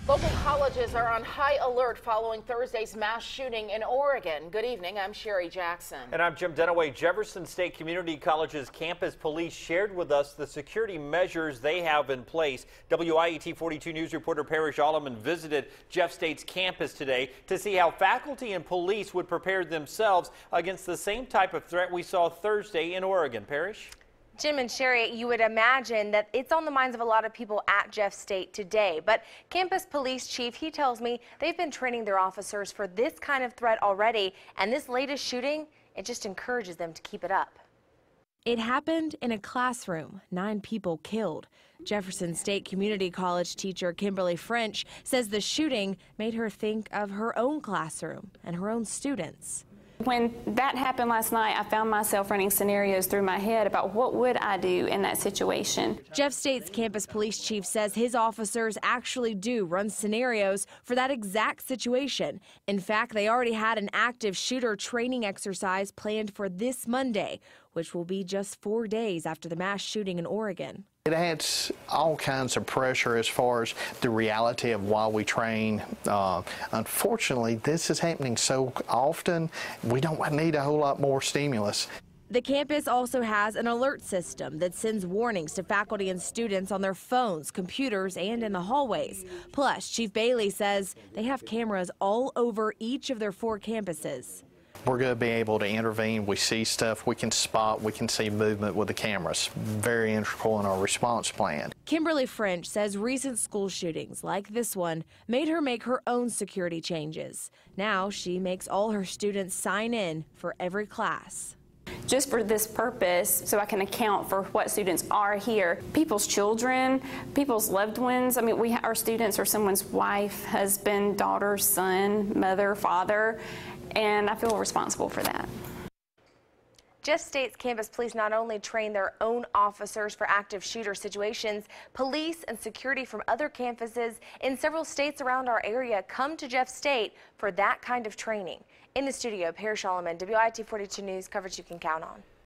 Local colleges are on high alert following Thursday's mass shooting in Oregon. Good evening, I'm Sherry Jackson. And I'm Jim Dunaway. Jefferson State Community College's campus police shared with us the security measures they have in place. WIET 42 News reporter Parrish Alleman visited Jeff State's campus today to see how faculty and police would prepare themselves against the same type of threat we saw Thursday in Oregon. Parrish? Jim and Sherry, you would imagine that it's on the minds of a lot of people at Jeff State today. But campus police chief, he tells me they've been training their officers for this kind of threat already. And this latest shooting, it just encourages them to keep it up. It happened in a classroom, 9 people killed. Jefferson State Community College teacher Kimberly French says the shooting made her think of her own classroom and her own students. When that happened last night, I found myself running scenarios through my head about what would I do in that situation. Jeff State's campus police chief says his officers actually do run scenarios for that exact situation. In fact, they already had an active shooter training exercise planned for this Monday, which will be just 4 days after the mass shooting in Oregon. It adds all kinds of pressure as far as the reality of why we train. Unfortunately, this is happening so often, we don't need a whole lot more stimulus. The campus also has an alert system that sends warnings to faculty and students on their phones, computers, and in the hallways. Plus, Chief Bailey says they have cameras all over each of their 4 campuses. We're going to be able to intervene. We see stuff, we can spot, we can see movement with the cameras. Very integral in our response plan. Kimberly French says recent school shootings like this one made her make her own security changes. Now she makes all her students sign in for every class. Just for this purpose, so I can account for what students are here. People's children, people's loved ones. I mean, our students are someone's wife, husband, daughter, son, mother, father, and I feel responsible for that. Jeff State's campus police not only train their own officers for active shooter situations, police and security from other campuses in several states around our area come to Jeff State for that kind of training. In the studio, Parrish Alleman, WIET 42 News, coverage you can count on.